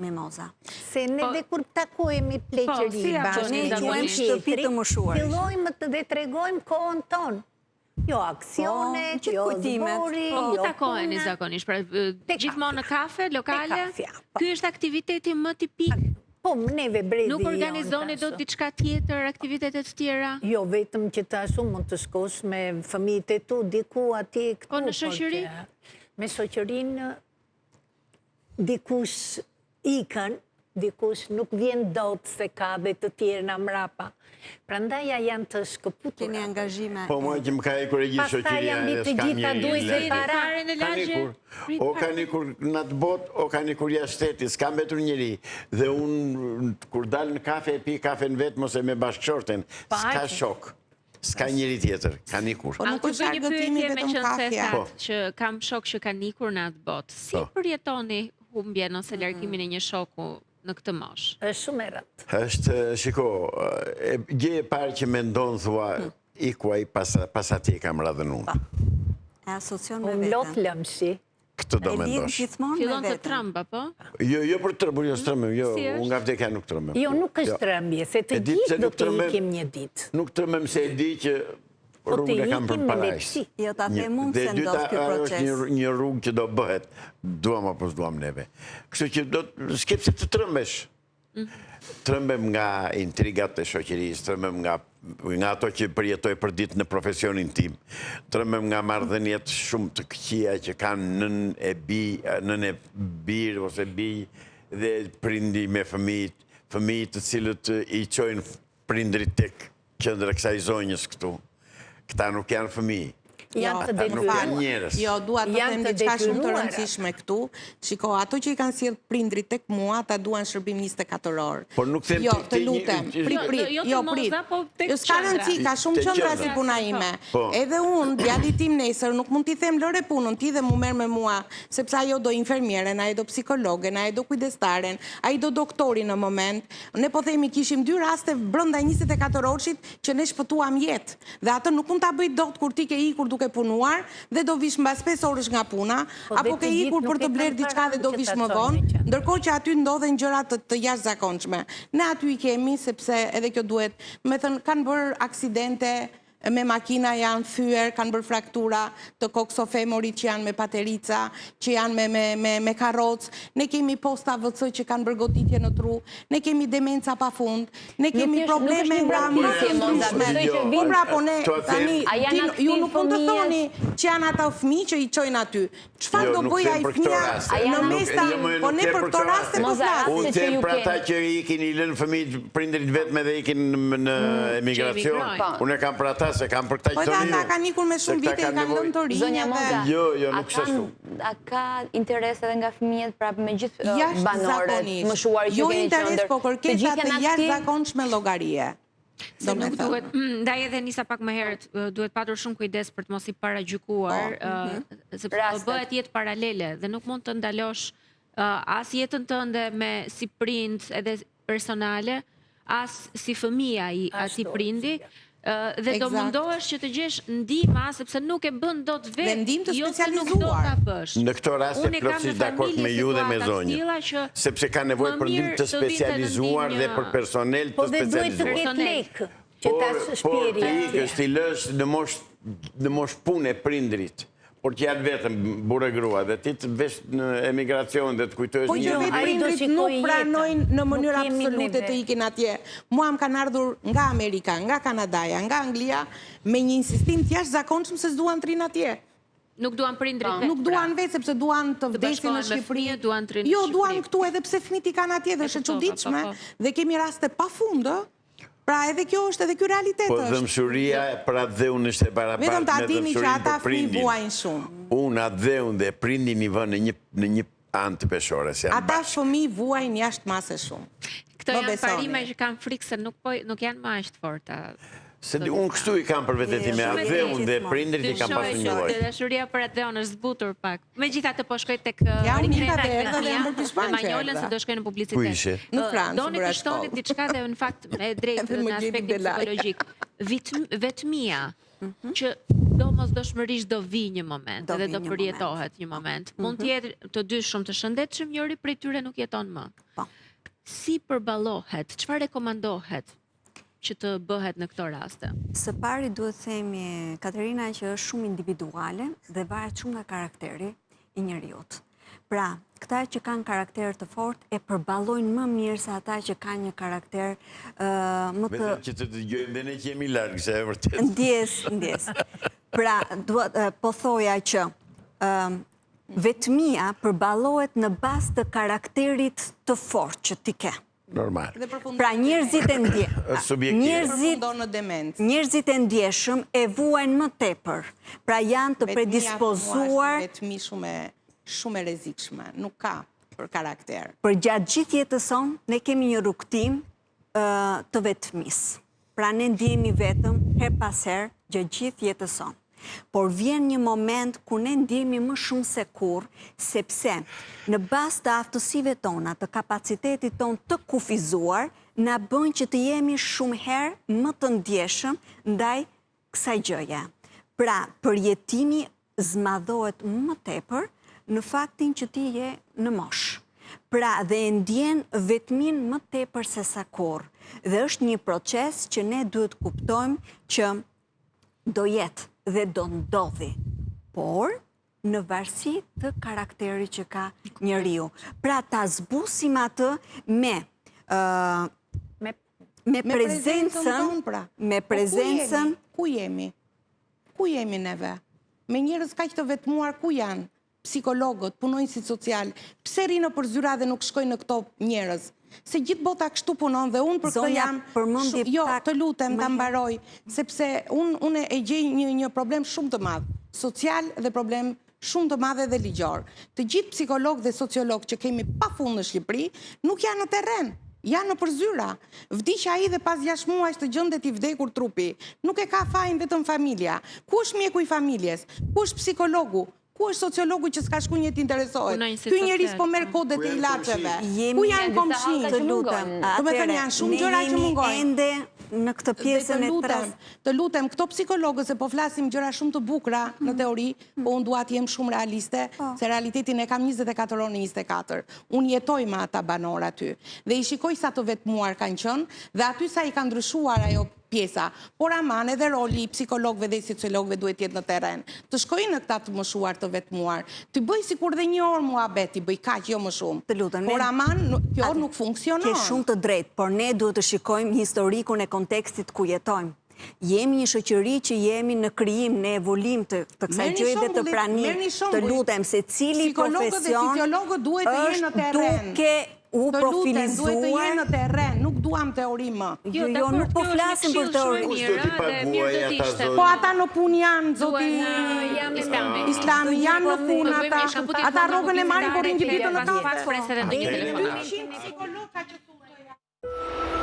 mimoza. Se ne dhe kur takohemi pleqëri quajmë shtëpi të moshuar. Fillojmë të dhe tregojmë kohën tonë. Jo aksionet, jo zbori, ku jo takoheni zakonisht? Pra, gjithmonë në kafe, lokale? Ky është aktiviteti më tipik? Po, neve brezi. Nuk organizoni do diçka tjetër, aktivitetet tjera? Jo, vetëm që tashu mund të shkosh me fëmijët e tu, diku atje këtu. Po në shoqëri? Me shoqërinë, dikush ikën, dikush nuk vjen dot se ka dhe të tjerë në mrapa. Prandaja janë të shkëputura. Keni angazhime. Po më që më ka e kërëgji shoqëria e s'ka njëri. O ka një kur në të bot, o ka një kur jashtë shteti, s'ka mbetur njëri. Dhe unë, kur dalë në kafe, e pi kafe në vetë, mos e me bashkëshorten, s'ka shok. S'ka njëri tjetër, ka nikur. A të bëj një pyetje me qënë se thatë që kam shok që ka nikur në atë botë. Si përjetoni humbjen ose largimin e një shoku në këtë mosh? Është shumë e rëtë. Është, shiko, gje e parë që me ndonë, thua, ikuaj pas ati kam radhën unë. E asocion me Unë vetën. lot lëmshi. Këtë do me ndosh. Fillon të trëmba, po? Jo për trëmbur, jo strëmbëm, jo, unë nga vdekja nuk trëmbëm. Jo, nuk është trëmbje, se të gjithë do të ikim një ditë. Nuk trëmbëm se e di që rrugën e kam për parajsh. Jo, ta themum se ndodh kjo proces. Dhe dyta, është një rrugë që do bëhet, duam apo s'duam neve. Kështu që do s'kep se të trëmbesh. Trëmbem nga intrigat e shoqërisë, trëmbem nga ato që përjetoj për ditë në profesionin tim, trëmbem nga marrëdhëniet shumë të këqija që kanë nën e birë ose bij dhe prindi me fëmijët të cilët i qojnë prindrit tek qendra kësaj zonjës këtu. Këta nuk janë fëmijë. Nuk janë njerëz. Jo, dua të them diçka shumë të rëndësishme këtu. Shiko, ato që i kanë sjell prindrit tek mua, ata duan shërbim 24 orë. Por nuk them jo, të lutem. Prit. Jo, s'ka rëndësi, ka shumë qendra si puna ime. Edhe unë, djalit tim nesër, nuk mund t'i them lëre punën, ti dhe mu merr me mua, sepse ajo do infermieren, ajo do psikologen, ajo do kujdestaren, ajo do doktori në moment. Ne po themi kishim 2 raste brenda 24 orëshit që ne shpëtuam jetë. Dhe atë nuk mund ta bëj dot kur ti ke ikur duke punuar dhe do vish mbas 5 orësh nga puna, apo ke ikur për të blerë diçka dhe do vish më vonë, ndërkohë që aty ndodhen gjëra të jashtëzakonshme. Ne aty i kemi sepse edhe kjo duhet, me thënë kanë bërë aksidente me makina janë thyer, kanë bërë fraktura të koksofemorit që janë me paterica, që janë me karroc, ne kemi posta VC që kanë bërë goditje në tru, ne kemi demenca pa fund, ne kemi probleme nga po pra po ne, tani, ju nuk mund të thoni që janë ata fëmijë që i çojnë aty. Çfarë do bëj ai fëmia në mesta, po ne për këto raste po flas. Unë them për ata që ikin i lënë fëmijët prindrit vetëm dhe ikin në emigracion. Unë kam për ata se kam për këta që të rinjë. Po ata kanë ikur me shumë vite, i kanë lënë të rinjë. Jo, nuk shështu. A ka interes edhe nga fëmijët prapë me gjithë banorët më shuar që jo keni interes, po kërkesa të jashtëzakonshme llogarie. Se nuk duhet, ndaj edhe nisa pak më herët, duhet patur shumë kujdes për të mos i paragjykuar, sepse do bëhet jetë paralele dhe nuk mund të ndalosh as jetën tënde me si prind edhe personale, as si fëmia i atij prindi. Dhe do mundohesh që të gjesh ndihmë, sepse nuk e bën dot vetë. Vendim të jo se nuk do ta bësh. Në këto raste plotësisht dakord me ju dhe me zonjën. Sepse ka nevojë për ndihmë të specializuar dhe për personel të specializuar. Po dhe duhet të ketë lekë që ta shpjeri. Po të ikësh ti lësh në mosh punë e prindrit. Por që janë vetëm burë e grua, dhe ti të vesh në emigracion dhe të kujtojsh një... Po që vetë prindrit nuk pranojnë në mënyrë absolute të ikin atje. Mua më kanë ardhur nga Amerika, nga Kanadaja, nga Anglia, me një insistim të jashtëzakonshëm se s'duan të rinë atje. Nuk duan prindrit vetë. Nuk duan vetë, sepse duan të vdesin në Shqipëri. Jo, duan këtu edhe pse fëmijët i kanë atje dhe është e çuditshme dhe kemi raste pafundë. Pra edhe kjo është edhe kjo realitet është. Po dëmshuria për atë dheun është e barabartë vetëm ta me dini që dëmshurin ata për prindin. fëmijë vuajnë shumë. Unë atë dheun dhe prindin i vënë në një anë të peshore. Ata fëmijë vuajnë jashtë mase shumë. Këto janë parime që kanë frikë se nuk janë më aq të forta. Se unë kështu i kam për vetë me atë dheun dhe prindrit i kam pasur një lloj. Dashuria për atë dheun është zbutur pak. Megjithatë po shkoj tek Manjolën se do shkoj në publicitet. Në Francë. Doni të shtoni diçka dhe në fakt e drejtë në aspektin psikologjik. Vetmia që do mos dëshmërisht do vi një moment edhe do përjetohet një moment. Mund të jetë të dy shumë të shëndetshëm, njëri prej tyre nuk jeton më. Si përballohet, çfarë rekomandohet që të bëhet në këto raste? Së pari duhet themi, Katerina, që është shumë individuale dhe varet shumë nga karakteri i njeriut. Pra, këta që kanë karakter të fort e përballojnë më mirë se ata që kanë një karakter më të... Vetëm që të dëgjojmë dhe ne që jemi largë, se e vërtet. Ndjes. Pra, po thoja që vetmia përballohet në bazë të karakterit të fort që ti ke. Normal. Pra njerëzit e njerëzit e ndjeshëm e vuajnë më tepër. Pra janë të predispozuar... Vetmi shumë e rrezikshme, nuk ka për karakter. Për gjatë gjithë jetës sonë, ne kemi një rrugtim të vetmisë. Pra ne ndjehemi vetëm her pas herë gjatë gjithë jetës sonë. Por vjen një moment ku ne ndjehemi më shumë se kurrë, sepse në bazë të aftësive tona, të kapacitetit ton të kufizuar, na bën që të jemi shumë herë më të ndjeshëm ndaj kësaj gjëje. Pra, përjetimi zmadhohet më tepër në faktin që ti je në moshë. Pra, dhe e ndjen vetmin më tepër se sa kurrë. Dhe është një proces që ne duhet kuptojmë që do jetë dhe do ndodhi, por në varësi të karakteri që ka njeriu. Pra ta zbusim atë me prezencën. Ku jemi? Ku jemi neve? Me njerëz kaq të vetmuar ku janë? Psikologët, punonjësit social, pse rinë për zyra dhe nuk shkojnë në këto njerëz? Se gjithë bota kështu punon dhe unë për këto jam... Jo, të lutem, të mbaroj, sepse unë e gjej një problem shumë të madhë, social dhe problem shumë të madhe dhe ligjor. Të gjithë psikologë dhe sociologë që kemi pa fund në Shqipëri, nuk janë në terren, janë në përzyra. Vdiqja ai dhe pas 6 muajsh të gjendet i vdekur trupi. Nuk e ka fajin vetëm familja. Ku është mjeku i familjes? Ku është psikologu? Ku është sociologu që s'ka shku një t'interesohet? Ky njeris po merr kodet e ilaçeve. Ku janë komshin? Të lutem. Do të thënë janë shumë gjëra që mungojnë. Ende në këtë pjesën e tras. Të lutem, këto psikologë se po flasim gjëra shumë të bukura në teori, po unë dua të jem shumë realiste, se realitetin e kam 24 orë në 24. Unë jetoj me ata banor aty dhe i shikoj sa të vetmuar kanë qenë dhe aty sa i ka ndryshuar ajo pjesa, por aman edhe roli i psikologëve dhe i sociologëve duhet jetë në terren. Të shkojnë në këta të moshuar, të vetmuar, të bëj sikur dhe 1 orë muhabet, i bëj kaq, jo më shumë. Të lutem, por aman, kjo nuk funksionon. Ke shumë të drejtë, por ne duhet të shikojmë historikun e kontekstit ku jetojmë. Jemi një shoqëri që jemi në krijim, në evolim të kësaj gjëje dhe të pranim. Të lutem, se cili profesion është duke u profilizuar. Duhet të jenë në terren, nuk duam teori më. Jo, nuk po flasim për teori. Po ata në punë janë, zoti Islami, janë në punë ata. Ata rrogën e marrin por një ditë në kafe. Presë edhe në një telefon. 200 psikologë ka që thuaj.